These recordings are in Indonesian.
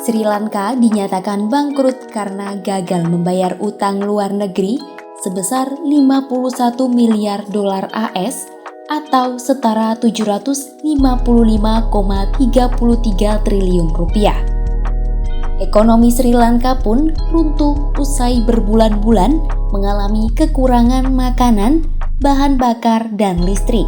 Sri Lanka dinyatakan bangkrut karena gagal membayar utang luar negeri sebesar 51 miliar dolar AS atau setara 755,33 triliun rupiah. Ekonomi Sri Lanka pun runtuh usai berbulan-bulan mengalami kekurangan makanan, bahan bakar, dan listrik.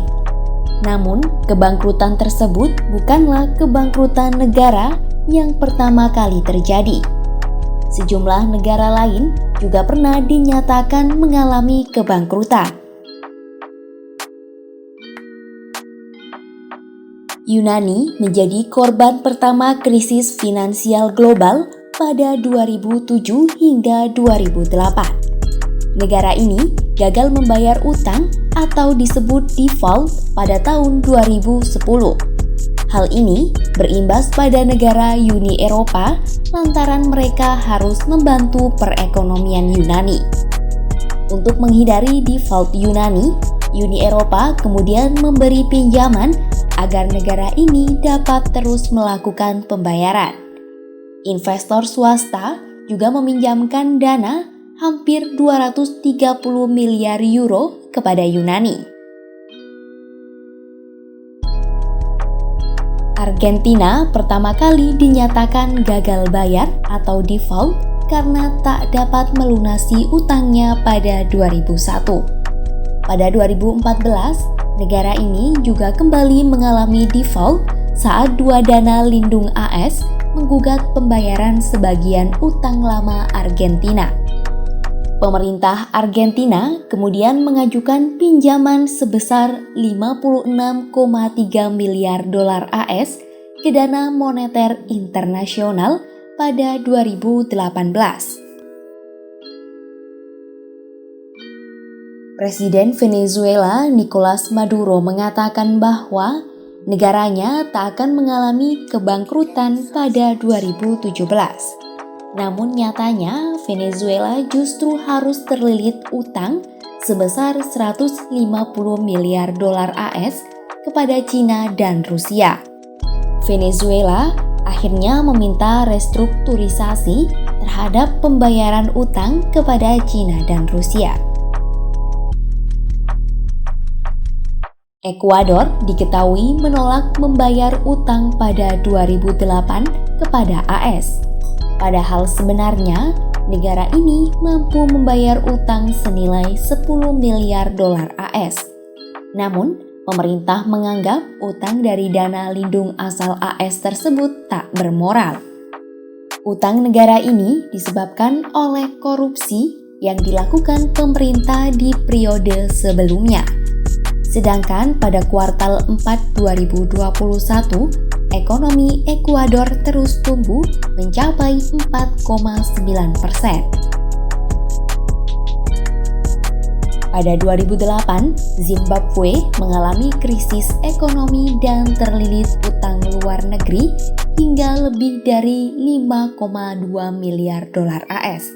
Namun, kebangkrutan tersebut bukanlah kebangkrutan negara yang pertama kali terjadi. Sejumlah negara lain juga pernah dinyatakan mengalami kebangkrutan. Yunani menjadi korban pertama krisis finansial global pada 2007 hingga 2008. Negara ini gagal membayar utang atau disebut default pada tahun 2010. Hal ini berimbas pada negara Uni Eropa lantaran mereka harus membantu perekonomian Yunani. Untuk menghindari default Yunani, Uni Eropa kemudian memberi pinjaman agar negara ini dapat terus melakukan pembayaran. Investor swasta juga meminjamkan dana hampir 230 miliar euro kepada Yunani. Argentina pertama kali dinyatakan gagal bayar atau default karena tak dapat melunasi utangnya pada 2001. Pada 2014, negara ini juga kembali mengalami default saat dua dana lindung AS menggugat pembayaran sebagian utang lama Argentina. Pemerintah Argentina kemudian mengajukan pinjaman sebesar 56,3 miliar dolar AS ke Dana Moneter Internasional pada 2018. Presiden Venezuela Nicolas Maduro mengatakan bahwa negaranya tak akan mengalami kebangkrutan pada 2017. Namun nyatanya Venezuela justru harus terlilit utang sebesar 150 miliar dolar AS kepada Cina dan Rusia. Venezuela akhirnya meminta restrukturisasi terhadap pembayaran utang kepada Cina dan Rusia. Ekuador diketahui menolak membayar utang pada 2008 kepada AS. Padahal sebenarnya negara ini mampu membayar utang senilai 10 miliar dolar AS. Namun, pemerintah menganggap utang dari dana lindung asal AS tersebut tak bermoral. Utang negara ini disebabkan oleh korupsi yang dilakukan pemerintah di periode sebelumnya. Sedangkan pada kuartal 4 2021, ekonomi Ekuador terus tumbuh mencapai 4,9%. Pada 2008, Zimbabwe mengalami krisis ekonomi dan terlilit utang luar negeri hingga lebih dari 5,2 miliar dolar AS.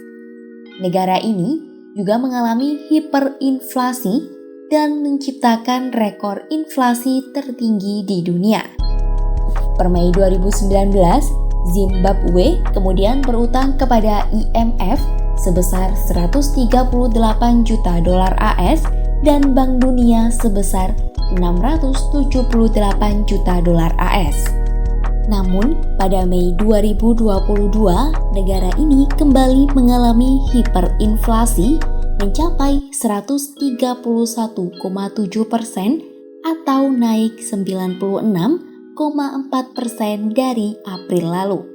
Negara ini juga mengalami hiperinflasi dan menciptakan rekor inflasi tertinggi di dunia. Per Mei 2019, Zimbabwe kemudian berutang kepada IMF sebesar 138 juta dolar AS dan Bank Dunia sebesar 678 juta dolar AS. Namun, pada Mei 2022, negara ini kembali mengalami hiperinflasi mencapai 131,7% atau naik 96,4% dari April lalu.